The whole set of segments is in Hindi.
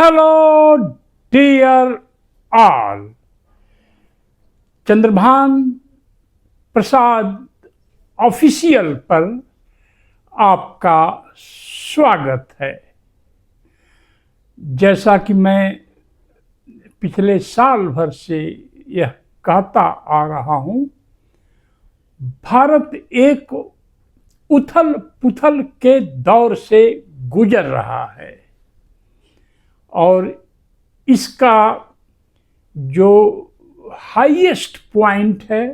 हेलो डियर ऑल, चंद्रभान प्रसाद ऑफिशियल पर आपका स्वागत है। जैसा कि मैं पिछले साल भर से यह कहता आ रहा हूं, भारत एक उथल पुथल के दौर से गुजर रहा है और इसका जो हाईएस्ट पॉइंट है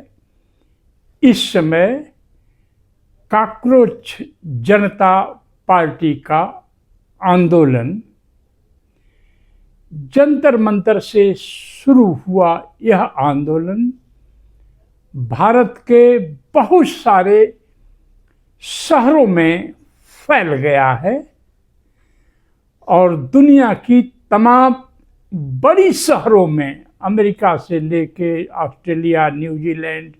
इस समय कॉकरोच जनता पार्टी का आंदोलन जंतर मंतर से शुरू हुआ। यह आंदोलन भारत के बहुत सारे शहरों में फैल गया है और दुनिया की तमाम बड़ी शहरों में, अमेरिका से लेके ऑस्ट्रेलिया, न्यूजीलैंड,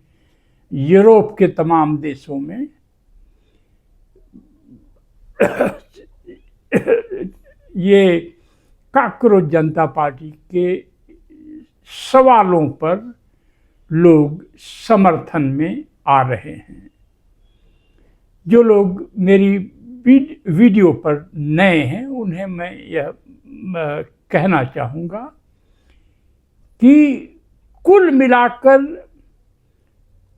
यूरोप के तमाम देशों में ये कॉकरोच जनता पार्टी के सवालों पर लोग समर्थन में आ रहे हैं। जो लोग मेरी वीडियो पर नए हैं उन्हें मैं यह कहना चाहूँगा कि कुल मिलाकर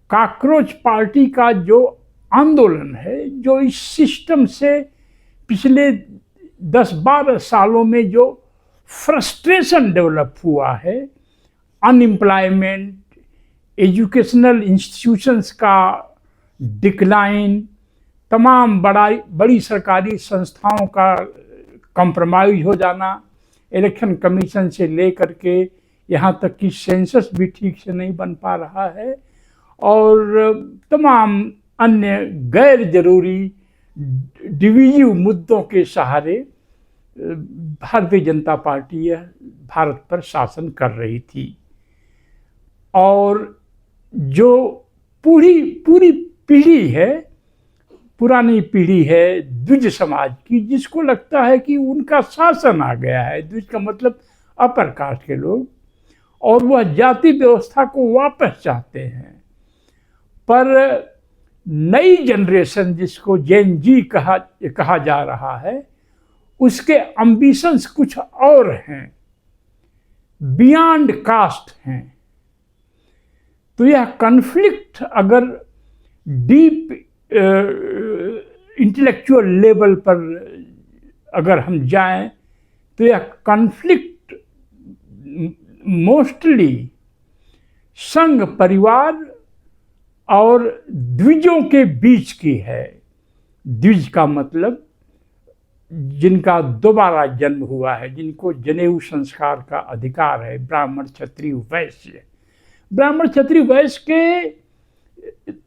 कॉकरोच पार्टी का जो आंदोलन है, जो इस सिस्टम से पिछले 10-12 सालों में जो फ्रस्ट्रेशन डेवलप हुआ है, अनएम्प्लॉयमेंट, एजुकेशनल इंस्टीट्यूशंस का डिक्लाइन, तमाम बड़ी सरकारी संस्थाओं का कंप्रोमाइज हो जाना, इलेक्शन कमीशन से लेकर के यहाँ तक कि सेंसस भी ठीक से नहीं बन पा रहा है और तमाम अन्य गैर जरूरी डिविजिव मुद्दों के सहारे भारतीय जनता पार्टी यह भारत पर शासन कर रही थी। और जो पूरी पीढ़ी है, पुरानी पीढ़ी है द्विज समाज की, जिसको लगता है कि उनका शासन आ गया है, द्विज का मतलब अपर कास्ट के लोग, और वह जाति व्यवस्था को वापस चाहते हैं। पर नई जनरेशन, जिसको जेन जी कहा जा रहा है, उसके एम्बिशंस कुछ और हैं, बियॉन्ड कास्ट हैं। तो यह कॉन्फ्लिक्ट अगर डीप इंटेलेक्चुअल लेवल पर अगर हम जाएं तो यह कॉन्फ्लिक्ट मोस्टली संघ परिवार और द्विजों के बीच की है। द्विज का मतलब जिनका दोबारा जन्म हुआ है, जिनको जनेऊ संस्कार का अधिकार है, ब्राह्मण, क्षत्रिय, वैश्य। ब्राह्मण, क्षत्रिय, वैश्य के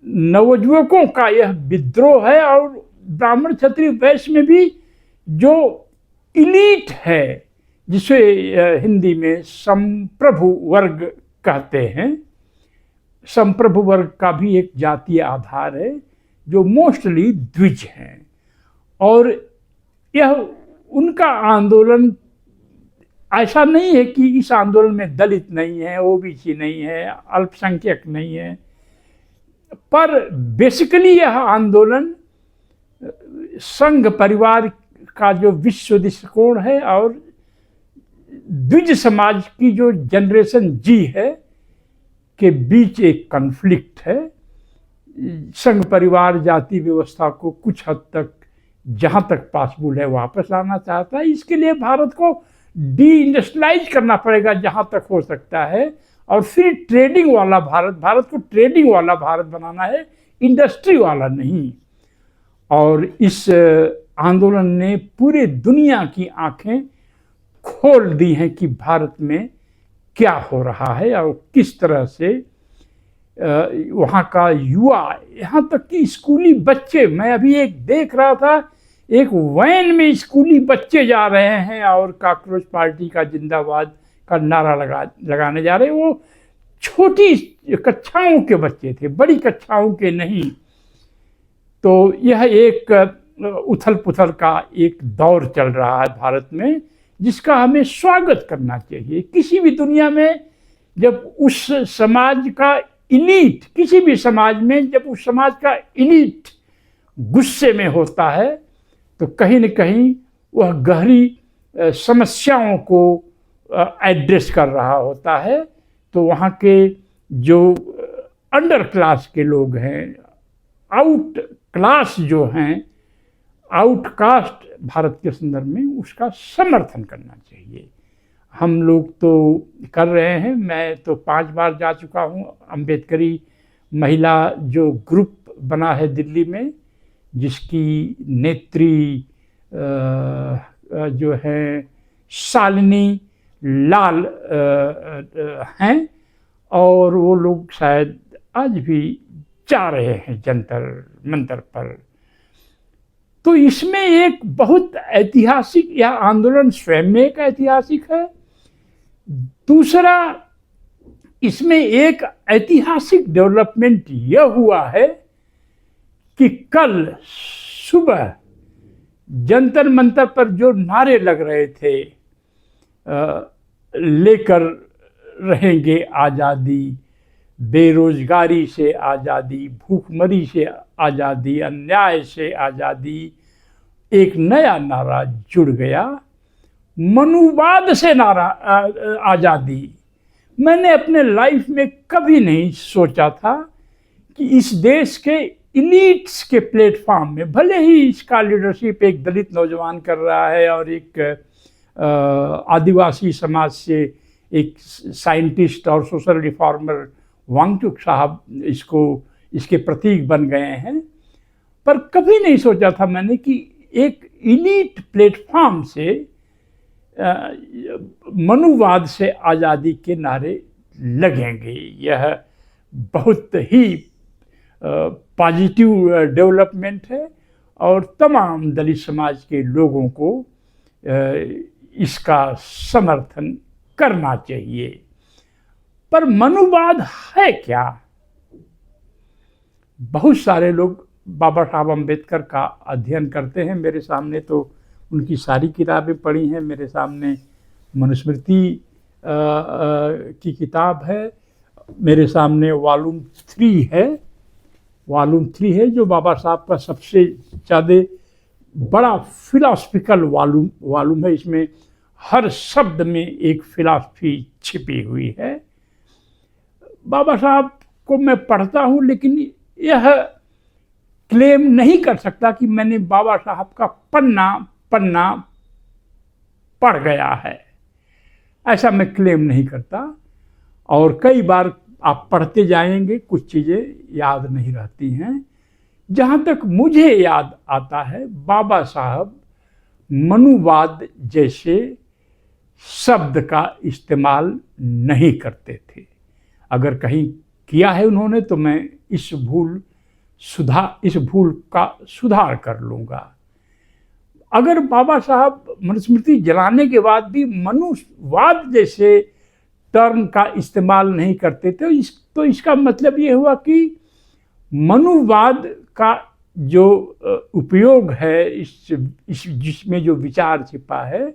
नवयुवकों का यह विद्रोह है और ब्राह्मण, क्षत्रिय, वैश्य में भी जो इलीट है, जिसे हिंदी में संप्रभु वर्ग कहते हैं, संप्रभु वर्ग का भी एक जातीय आधार है, जो मोस्टली द्विज हैं। और यह उनका आंदोलन ऐसा नहीं है कि इस आंदोलन में दलित नहीं है, ओबीसी नहीं है, अल्पसंख्यक नहीं है, पर बेसिकली यह आंदोलन संघ परिवार का जो विश्व दृष्टिकोण है और द्विज समाज की जो जनरेशन जी है के बीच एक कॉन्फ्लिक्ट है। संघ परिवार जाति व्यवस्था को कुछ हद तक, जहाँ तक पॉसिबल है, वापस लाना चाहता है। इसके लिए भारत को डी इंडस्ट्रियलाइज करना पड़ेगा जहाँ तक हो सकता है, और फिर ट्रेडिंग वाला भारत को ट्रेडिंग वाला भारत बनाना है, इंडस्ट्री वाला नहीं। और इस आंदोलन ने पूरे दुनिया की आंखें खोल दी हैं कि भारत में क्या हो रहा है और किस तरह से वहाँ का युवा, यहाँ तक कि स्कूली बच्चे, मैं अभी एक देख रहा था, एक वैन में स्कूली बच्चे जा रहे हैं और कॉकरोच पार्टी का जिंदाबाद का नारा लगाने जा रहे हैं। वो छोटी कक्षाओं के बच्चे थे, बड़ी कक्षाओं के नहीं। तो यह एक उथल पुथल का एक दौर चल रहा है भारत में, जिसका हमें स्वागत करना चाहिए। किसी भी दुनिया में जब उस समाज का इलीट, किसी भी समाज में जब उस समाज का इलीट गुस्से में होता है तो कहीं न कहीं वह गहरी समस्याओं को एड्रेस कर रहा होता है। तो वहाँ के जो अंडर क्लास के लोग हैं, आउट क्लास जो हैं, आउटकास्ट भारत के संदर्भ में, उसका समर्थन करना चाहिए। हम लोग तो कर रहे हैं। मैं तो 5 बार जा चुका हूँ। अम्बेडकरी महिला जो ग्रुप बना है दिल्ली में, जिसकी नेत्री जो है शालिनी लाल हैं, और वो लोग शायद आज भी जा रहे हैं जंतर मंतर पर। तो इसमें एक बहुत ऐतिहासिक, यह आंदोलन स्वयं में एक ऐतिहासिक है। दूसरा, इसमें एक ऐतिहासिक डेवलपमेंट यह हुआ है कि कल सुबह जंतर मंतर पर जो नारे लग रहे थे, लेकर रहेंगे आज़ादी, बेरोजगारी से आज़ादी, भूखमरी से आज़ादी, अन्याय से आज़ादी, एक नया नारा जुड़ गया, मनुवाद से नारा आज़ादी। मैंने अपने लाइफ में कभी नहीं सोचा था कि इस देश के इलीट्स के प्लेटफॉर्म में, भले ही इसका लीडरशिप एक दलित नौजवान कर रहा है और एक आदिवासी समाज से एक साइंटिस्ट और सोशल रिफॉर्मर वांगचुक साहब इसके प्रतीक बन गए हैं, पर कभी नहीं सोचा था मैंने कि एक इलीट प्लेटफॉर्म से मनुवाद से आज़ादी के नारे लगेंगे। यह बहुत ही पॉजिटिव डेवलपमेंट है और तमाम दलित समाज के लोगों को इसका समर्थन करना चाहिए। पर मनुवाद है क्या? बहुत सारे लोग बाबा साहब अम्बेडकर का अध्ययन करते हैं। मेरे सामने तो उनकी सारी किताबें पढ़ी हैं। मेरे सामने मनुस्मृति की किताब है, मेरे सामने वॉल्यूम 3 है जो बाबा साहब का सबसे ज़्यादा बड़ा फिलॉसफिकल वॉल्यूम है। इसमें हर शब्द में एक फिलॉसफी छिपी हुई है। बाबा साहब को मैं पढ़ता हूँ, लेकिन यह क्लेम नहीं कर सकता कि मैंने बाबा साहब का पन्ना पढ़ गया है, ऐसा मैं क्लेम नहीं करता। और कई बार आप पढ़ते जाएंगे, कुछ चीज़ें याद नहीं रहती हैं। जहाँ तक मुझे याद आता है, बाबा साहब मनुवाद जैसे शब्द का इस्तेमाल नहीं करते थे। अगर कहीं किया है उन्होंने तो मैं इस भूल का सुधार कर लूँगा। अगर बाबा साहब मनुस्मृति जलाने के बाद भी मनुवाद जैसे टर्म का इस्तेमाल नहीं करते थे, तो इसका मतलब ये हुआ कि मनुवाद का जो उपयोग है, जिसमें जो विचार छिपा है,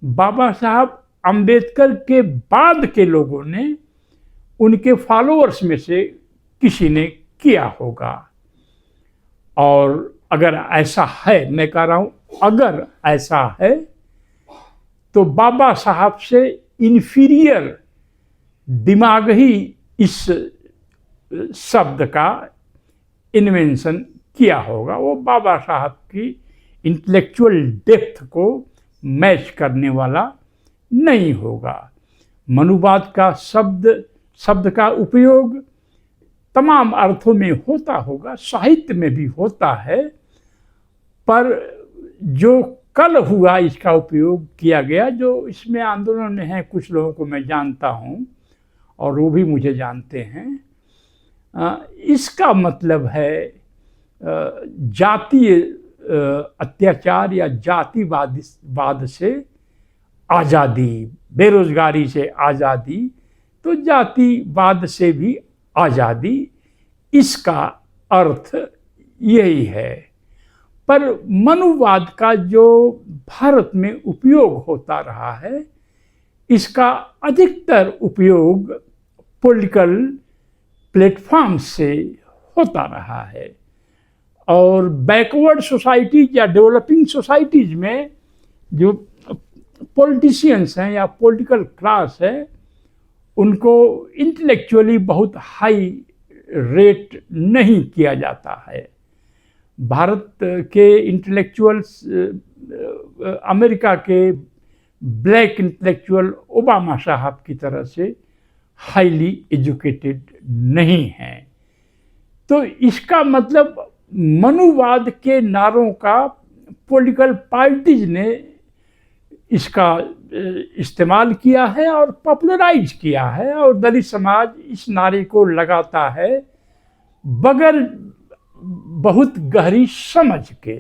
बाबा साहब अम्बेडकर के बाद के लोगों ने, उनके फॉलोअर्स में से किसी ने किया होगा। और अगर ऐसा है, मैं कह रहा हूँ अगर ऐसा है, तो बाबा साहब से इन्फीरियर दिमाग ही इस शब्द का इन्वेंशन किया होगा। वो बाबा साहब की इंटेलेक्चुअल डेप्थ को मैच करने वाला नहीं होगा। मनुवाद का शब्द का उपयोग तमाम अर्थों में होता होगा, साहित्य में भी होता है, पर जो कल हुआ इसका उपयोग किया गया, जो इसमें आंदोलन में है, कुछ लोगों को मैं जानता हूँ और वो भी मुझे जानते हैं, इसका मतलब है जातीय अत्याचार या जातिवाद से आज़ादी, बेरोजगारी से आज़ादी, तो जातिवाद से भी आज़ादी, इसका अर्थ यही है। पर मनुवाद का जो भारत में उपयोग होता रहा है, इसका अधिकतर उपयोग पॉलिटिकल प्लेटफॉर्म से होता रहा है। और बैकवर्ड सोसाइटीज या डेवलपिंग सोसाइटीज में जो पॉलिटिशियंस हैं या पॉलिटिकल क्लास है, उनको इंटेलेक्चुअली बहुत हाई रेट नहीं किया जाता है। भारत के इंटेलेक्चुअल्स अमेरिका के ब्लैक इंटेलेक्चुअल ओबामा साहब की तरह से हाईली एजुकेटेड नहीं हैं। तो इसका मतलब मनुवाद के नारों का पॉलिटिकल पार्टीज ने इसका इस्तेमाल किया है और पॉपुलराइज किया है, और दलित समाज इस नारे को लगाता है बगैर बहुत गहरी समझ के।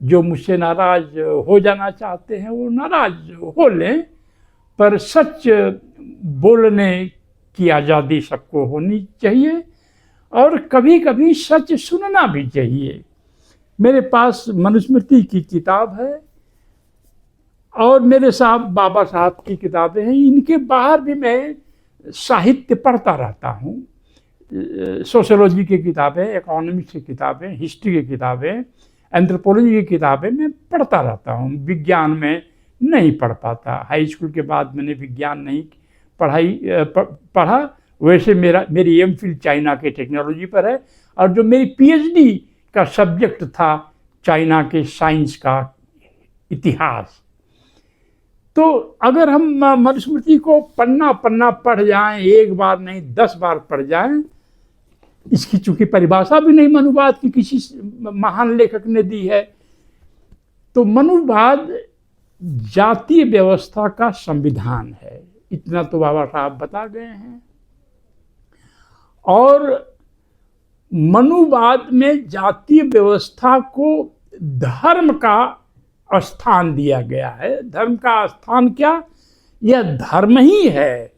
जो मुझसे नाराज हो जाना चाहते हैं वो नाराज हो लें, पर सच बोलने की आज़ादी सबको होनी चाहिए, और कभी कभी सच सुनना भी चाहिए। मेरे पास मनुस्मृति की किताब है और मेरे साथ बाबा साहब की किताबें हैं। इनके बाहर भी मैं साहित्य पढ़ता रहता हूँ। सोशियोलॉजी की किताबें, इकोनॉमिक्स की किताबें, हिस्ट्री की किताबें, एंथ्रोपोलॉजी की किताबें मैं पढ़ता रहता हूँ। विज्ञान में नहीं पढ़ पाता। हाई स्कूल के बाद मैंने विज्ञान नहीं पढ़ा। वैसे मेरी एमफिल चाइना के टेक्नोलॉजी पर है, और जो मेरी पीएचडी का सब्जेक्ट था चाइना के साइंस का इतिहास। तो अगर हम मनुस्मृति को पन्ना पन्ना पढ़ जाएं, एक बार नहीं 10 बार पढ़ जाएं, इसकी चूंकि परिभाषा भी नहीं मनुवाद की किसी महान लेखक ने दी है, तो मनुवाद जातीय व्यवस्था का संविधान है, इतना तो बाबा साहब बता गए हैं। और मनुवाद में जातीय व्यवस्था को धर्म का स्थान दिया गया है। धर्म का स्थान क्या? यह धर्म ही है।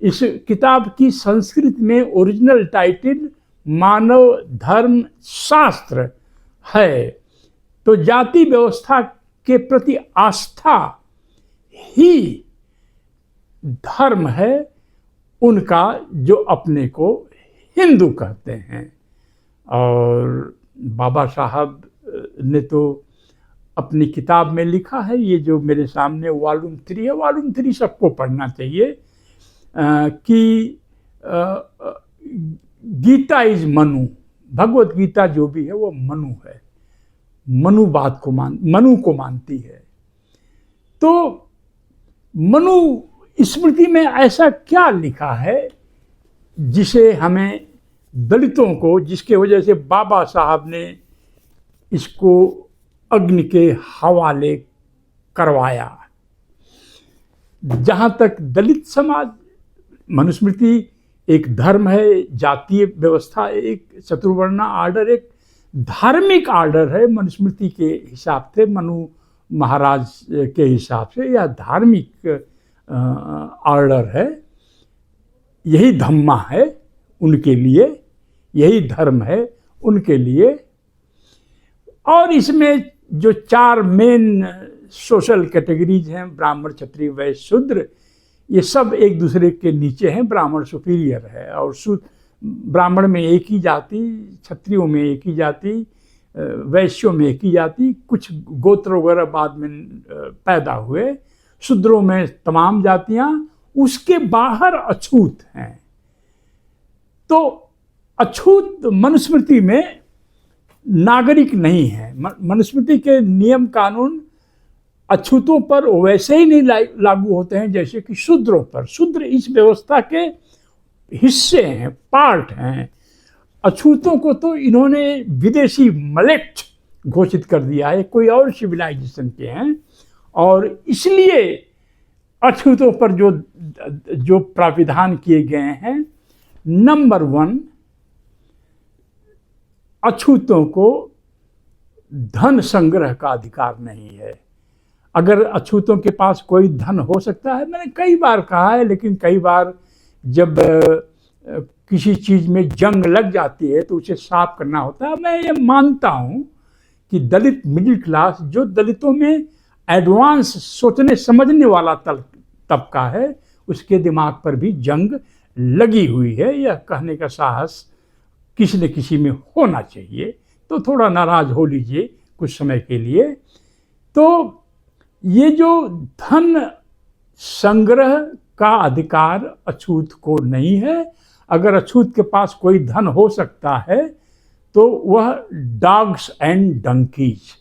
इस किताब की संस्कृत में ओरिजिनल टाइटल मानव धर्म शास्त्र है। तो जाति व्यवस्था के प्रति आस्था ही धर्म है उनका, जो अपने को हिंदू कहते हैं। और बाबा साहब ने तो अपनी किताब में लिखा है, ये जो मेरे सामने वॉल्यूम 3 है, वॉल्यूम 3 सबको पढ़ना चाहिए, कि गीता इज मनु, भगवत गीता जो भी है वो मनु है, मनुवाद को मनु को मानती है। तो मनु स्मृति में ऐसा क्या लिखा है जिसे हमें दलितों को, जिसके वजह से बाबा साहब ने इसको अग्नि के हवाले करवाया। जहाँ तक दलित समाज, मनुस्मृति एक धर्म है, जातीय व्यवस्था एक, चतुर्वर्णा आर्डर एक धार्मिक आर्डर है। मनुस्मृति के हिसाब से, मनु महाराज के हिसाब से यह धार्मिक आर्डर है। यही धम्मा है उनके लिए, यही धर्म है उनके लिए। और इसमें जो 4 मेन सोशल कैटेगरीज हैं, ब्राह्मण, क्षत्रिय, वैश्य, शूद्र, ये सब एक दूसरे के नीचे हैं। ब्राह्मण सुपीरियर है, और ब्राह्मण में एक ही जाति, क्षत्रियों में एक ही जाति, वैश्यों में एक ही जाति, कुछ गोत्र वगैरह बाद में पैदा हुए, शूद्रों में तमाम जातियां, उसके बाहर अछूत हैं। तो अछूत मनुस्मृति में नागरिक नहीं है। मनुस्मृति के नियम कानून अछूतों पर वैसे ही नहीं लागू होते हैं जैसे कि शूद्रों पर। शूद्र इस व्यवस्था के हिस्से हैं, पार्ट हैं। अछूतों को तो इन्होंने विदेशी मलेक्ट घोषित कर दिया है, कोई और सिविलाइजेशन के हैं, और इसलिए अछूतों पर जो प्राविधान किए गए हैं, नंबर 1, अछूतों को धन संग्रह का अधिकार नहीं है। अगर अछूतों के पास कोई धन हो सकता है, मैंने कई बार कहा है, लेकिन कई बार जब किसी चीज़ में जंग लग जाती है तो उसे साफ करना होता है। मैं ये मानता हूँ कि दलित मिडिल क्लास, जो दलितों में एडवांस सोचने समझने वाला तबका है, उसके दिमाग पर भी जंग लगी हुई है। यह कहने का साहस किसी न किसी में होना चाहिए। तो थोड़ा नाराज हो लीजिए कुछ समय के लिए। तो ये जो धन संग्रह का अधिकार अछूत को नहीं है। अगर अछूत के पास कोई धन हो सकता है तो वह डॉग्स एंड डंकीज।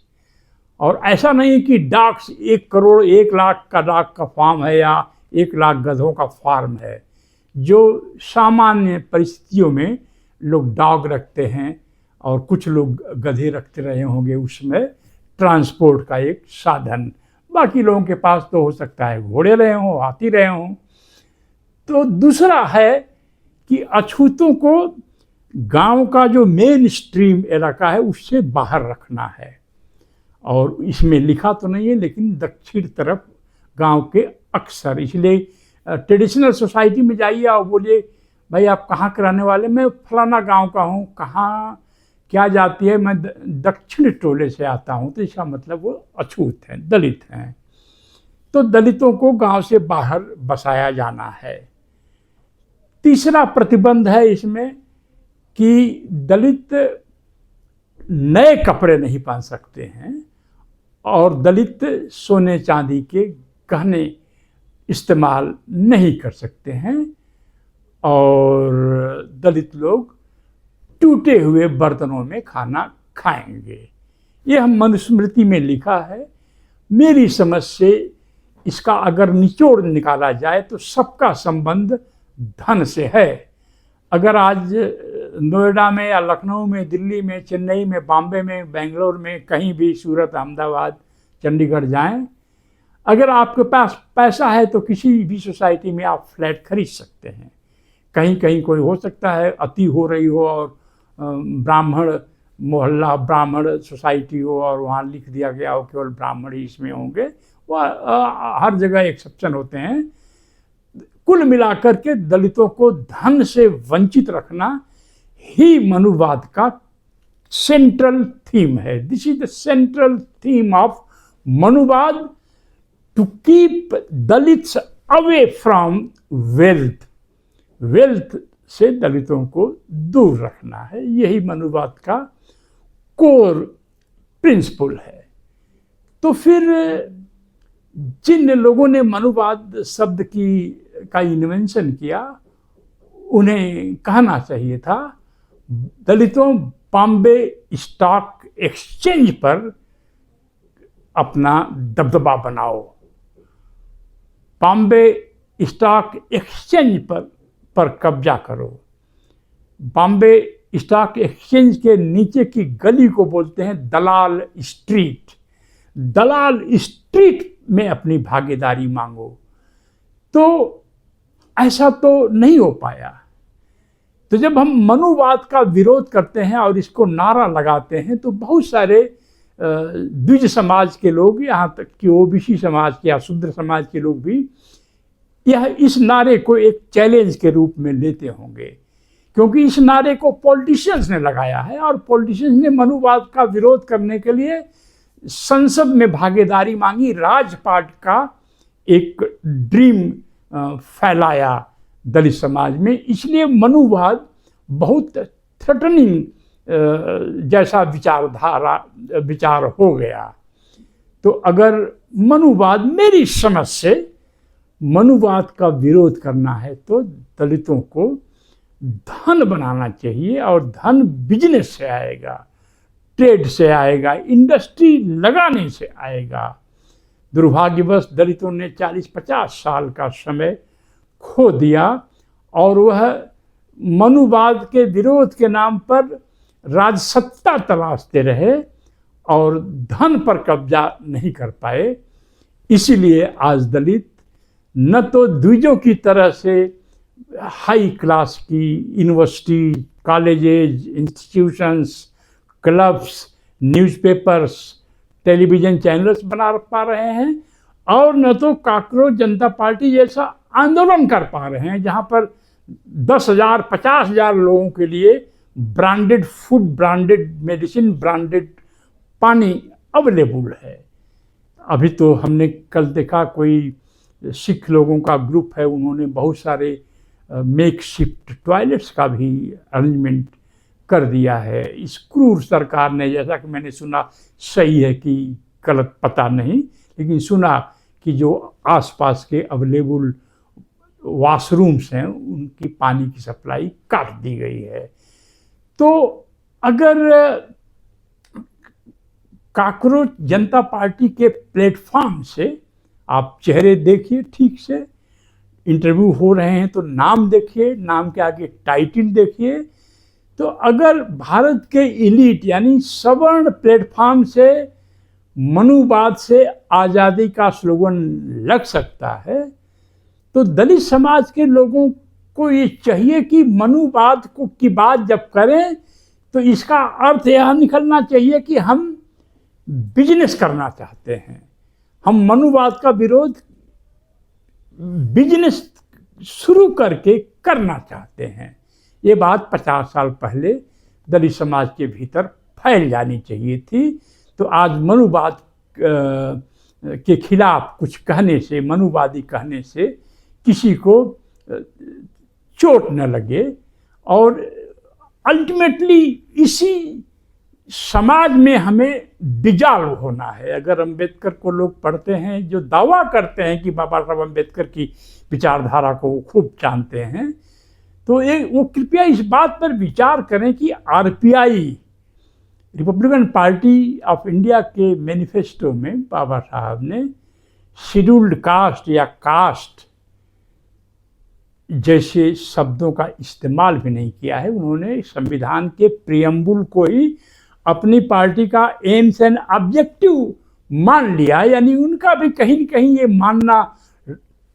और ऐसा नहीं कि डॉग्स 1 करोड़ 1 लाख का डॉग का फार्म है या 1 लाख गधों का फार्म है। जो सामान्य परिस्थितियों में लोग डॉग रखते हैं और कुछ लोग गधे रखते रहे होंगे उसमें ट्रांसपोर्ट का एक साधन। बाकी लोगों के पास तो हो सकता है घोड़े रहे हों, हाथी रहे हों। तो दूसरा है कि अछूतों को गांव का जो मेन स्ट्रीम इलाका है उससे बाहर रखना है। और इसमें लिखा तो नहीं है लेकिन दक्षिण तरफ गांव के अक्सर, इसलिए ट्रेडिशनल सोसाइटी में जाइए और बोलिए भाई आप कहाँ के रहने वाले, मैं फलाना गांव का हूँ, कहाँ क्या जाती है, मैं दक्षिण टोले से आता हूँ, तो इसका मतलब वो अछूत हैं, दलित हैं। तो दलितों को गांव से बाहर बसाया जाना है। तीसरा प्रतिबंध है इसमें कि दलित नए कपड़े नहीं पहन सकते हैं और दलित सोने चांदी के गहने इस्तेमाल नहीं कर सकते हैं और दलित लोग टूटे हुए बर्तनों में खाना खाएंगे। यह मनुस्मृति में लिखा है। मेरी समझ से इसका अगर निचोड़ निकाला जाए तो सबका संबंध धन से है। अगर आज नोएडा में या लखनऊ में, दिल्ली में, चेन्नई में, बॉम्बे में, बेंगलोर में, कहीं भी, सूरत, अहमदाबाद, चंडीगढ़ जाएं, अगर आपके पास पैसा है तो किसी भी सोसाइटी में आप फ्लैट खरीद सकते हैं। कहीं कहीं कोई हो सकता है अति हो रही हो और ब्राह्मण मोहल्ला, ब्राह्मण सोसाइटी हो और वहाँ लिख दिया गया हो केवल ब्राह्मण ही इसमें होंगे, वह हर जगह एक्सेप्शन होते हैं। कुल मिलाकर के दलितों को धन से वंचित रखना ही मनुवाद का सेंट्रल थीम है। This is the central theme of Manuvad, to keep Dalits away from wealth. Wealth से दलितों को दूर रखना है, यही मनुवाद का कोर प्रिंसिपल है। तो फिर जिन लोगों ने मनुवाद शब्द का इन्वेंशन किया, उन्हें कहना चाहिए था दलितों बॉम्बे स्टॉक एक्सचेंज पर अपना दबदबा बनाओ। बॉम्बे स्टॉक एक्सचेंज पर कब्जा करो। बॉम्बे स्टॉक एक्सचेंज के नीचे की गली को बोलते हैं दलाल स्ट्रीट। दलाल स्ट्रीट में अपनी भागीदारी मांगो। तो ऐसा तो नहीं हो पाया। तो जब हम मनुवाद का विरोध करते हैं और इसको नारा लगाते हैं तो बहुत सारे द्विज समाज के लोग, यहाँ तक कि ओबीसी समाज के या शूद्र समाज के लोग भी इस नारे को एक चैलेंज के रूप में लेते होंगे, क्योंकि इस नारे को पॉलिटिशियंस ने लगाया है और पॉलिटिशियंस ने मनुवाद का विरोध करने के लिए संसद में भागीदारी मांगी, राजपाट का एक ड्रीम फैलाया दलित समाज में। इसलिए मनुवाद बहुत थ्रेटनिंग जैसा विचार हो गया। तो अगर मनुवाद, मेरी समझ से मनुवाद का विरोध करना है तो दलितों को धन बनाना चाहिए और धन बिजनेस से आएगा, ट्रेड से आएगा, इंडस्ट्री लगाने से आएगा। दुर्भाग्यवश दलितों ने 40-50 साल का समय खो दिया और वह मनुवाद के विरोध के नाम पर राजसत्ता तलाशते रहे और धन पर कब्जा नहीं कर पाए। इसीलिए आज दलित न तो द्विजों की तरह से हाई क्लास की university, colleges, institutions, clubs, newspapers, television channels बना पा रहे हैं और न तो कॉकरोच जनता पार्टी जैसा आंदोलन कर पा रहे हैं जहां पर 10,000, 50,000 लोगों के लिए branded food, branded medicine, branded पानी अवेलेबल है। अभी तो हमने कल देखा कोई सिख लोगों का ग्रुप है, उन्होंने बहुत सारे मेक शिफ्ट टॉयलेट्स का भी अरेंजमेंट कर दिया है। इस क्रूर सरकार ने, जैसा कि मैंने सुना, सही है कि गलत पता नहीं, लेकिन सुना कि जो आसपास के अवेलेबल वॉशरूम्स हैं उनकी पानी की सप्लाई काट दी गई है। तो अगर कॉकरोच जनता पार्टी के प्लेटफॉर्म से आप चेहरे देखिए, ठीक से इंटरव्यू हो रहे हैं तो नाम देखिए, नाम के आगे टाइटल देखिए, तो अगर भारत के इलीट यानी सवर्ण प्लेटफॉर्म से मनुवाद से आज़ादी का स्लोगन लग सकता है, तो दलित समाज के लोगों को ये चाहिए कि मनुवाद को की बात जब करें तो इसका अर्थ यह निकलना चाहिए कि हम बिजनेस करना चाहते हैं, हम मनुवाद का विरोध बिजनेस शुरू करके करना चाहते हैं। ये बात 50 साल पहले दलित समाज के भीतर फैल जानी चाहिए थी। तो आज मनुवाद के खिलाफ कुछ कहने से, मनुवादी कहने से किसी को चोट न लगे, और अल्टीमेटली इसी समाज में हमें डिजॉल्व होना है। अगर अंबेडकर को लोग पढ़ते हैं, जो दावा करते हैं कि बाबा साहब अंबेडकर की विचारधारा को खूब जानते हैं, तो वो कृपया इस बात पर विचार करें कि RPI, Republican party of India के मैनिफेस्टो में बाबा साहब ने शेड्यूल्ड कास्ट या कास्ट जैसे शब्दों का इस्तेमाल भी नहीं किया है। उन्होंने संविधान के प्रियम्बुल को ही अपनी पार्टी का एम्स एंड ऑब्जेक्टिव मान लिया, यानी उनका भी कहीं न कहीं ये मानना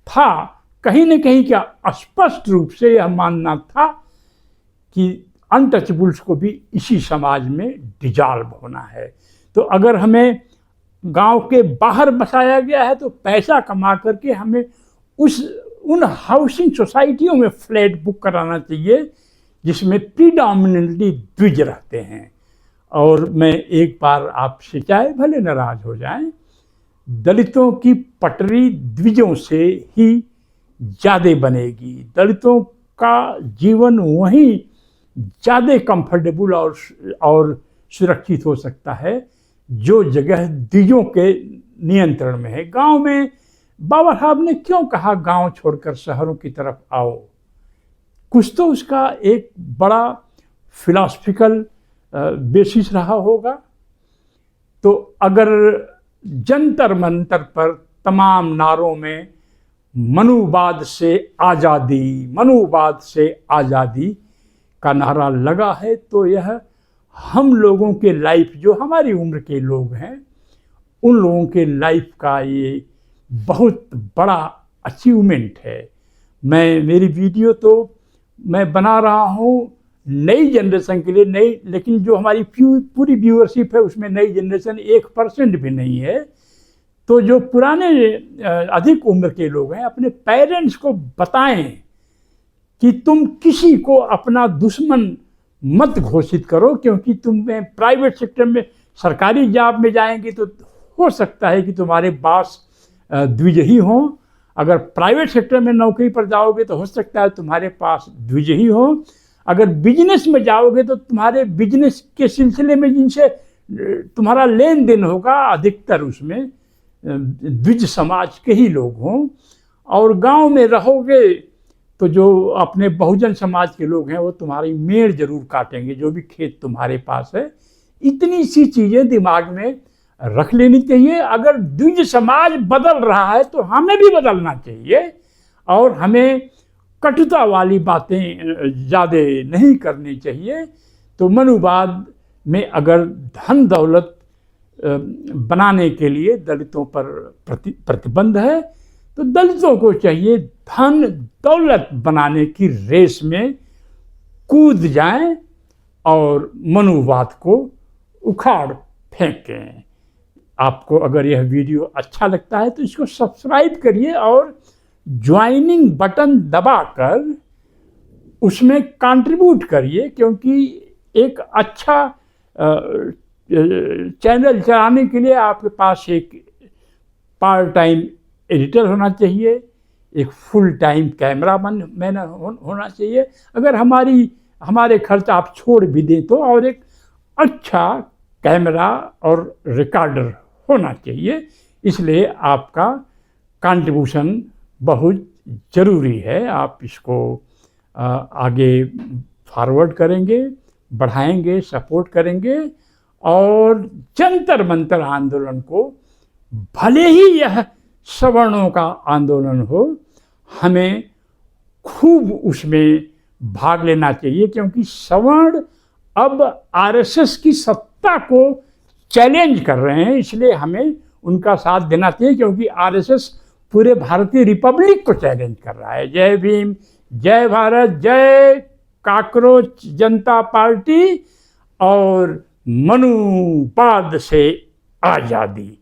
था, कहीं न कहीं क्या स्पष्ट रूप से यह मानना था कि अनटचेबल्स को भी इसी समाज में डिजॉल्व होना है। तो अगर हमें गांव के बाहर बसाया गया है तो पैसा कमा करके हमें उन हाउसिंग सोसाइटियों में फ्लैट बुक कराना चाहिए जिसमें प्रीडोमिनेंटली द्विज रहते हैं। और मैं एक बार आपसे, चाहे भले नाराज हो जाएं, दलितों की पटरी द्विजों से ही ज़्यादा बनेगी, दलितों का जीवन वहीं ज़्यादा कंफर्टेबल और सुरक्षित हो सकता है जो जगह द्विजों के नियंत्रण में है। गांव में बाबा साहब ने क्यों कहा गांव छोड़कर शहरों की तरफ आओ? कुछ तो उसका एक बड़ा फिलॉसफिकल बेसिस रहा होगा। तो अगर जंतर मंतर पर तमाम नारों में मनुवाद से आज़ादी, मनुवाद से आज़ादी का नारा लगा है, तो यह हम लोगों के लाइफ, जो हमारी उम्र के लोग हैं, उन लोगों के लाइफ का ये बहुत बड़ा अचीवमेंट है। मेरी वीडियो तो मैं बना रहा हूँ नई जनरेशन के लिए, लेकिन जो हमारी पूरी व्यूअरशिप है उसमें नई जनरेशन 1% भी नहीं है। तो जो पुराने अधिक उम्र के लोग हैं, अपने पेरेंट्स को बताएं कि तुम किसी को अपना दुश्मन मत घोषित करो, क्योंकि तुम प्राइवेट सेक्टर में, सरकारी जॉब में जाएंगे तो हो सकता है कि तुम्हारे बॉस द्विज ही हों। अगर प्राइवेट सेक्टर में नौकरी पर जाओगे तो हो सकता है तुम्हारे पास द्विज ही हो। अगर बिजनेस में जाओगे तो तुम्हारे बिजनेस के सिलसिले में जिनसे तुम्हारा लेन देन होगा, अधिकतर उसमें द्विज समाज के ही लोग हों। और गांव में रहोगे तो जो अपने बहुजन समाज के लोग हैं वो तुम्हारी मेड़ जरूर काटेंगे, जो भी खेत तुम्हारे पास है। इतनी सी चीज़ें दिमाग में रख लेनी चाहिए। अगर द्विज समाज बदल रहा है तो हमें भी बदलना चाहिए, और हमें कटुता वाली बातें ज़्यादा नहीं करनी चाहिए। तो मनुवाद में अगर धन दौलत बनाने के लिए दलितों पर प्रतिबंध है, तो दलितों को चाहिए धन दौलत बनाने की रेस में कूद जाएं और मनुवाद को उखाड़ फेंकें। आपको अगर यह वीडियो अच्छा लगता है तो इसको सब्सक्राइब करिए और ज्वाइनिंग बटन दबाकर उसमें कंट्रीब्यूट करिए, क्योंकि एक अच्छा चैनल चलाने के लिए आपके पास एक पार्ट टाइम एडिटर होना चाहिए, एक फुल टाइम कैमरा मैन होना चाहिए, अगर हमारे खर्च आप छोड़ भी दें तो, और एक अच्छा कैमरा और रिकॉर्डर होना चाहिए। इसलिए आपका कंट्रीब्यूशन बहुत ज़रूरी है। आप इसको आगे फॉरवर्ड करेंगे, बढ़ाएंगे, सपोर्ट करेंगे, और जंतर मंतर आंदोलन को, भले ही यह सवर्णों का आंदोलन हो, हमें खूब उसमें भाग लेना चाहिए, क्योंकि सवर्ण अब आरएसएस की सत्ता को चैलेंज कर रहे हैं, इसलिए हमें उनका साथ देना चाहिए, क्योंकि आरएसएस पूरे भारतीय रिपब्लिक को चैलेंज कर रहा है। जय भीम, जय भारत, जय काकरोच जनता पार्टी, और मनुवाद से आज़ादी।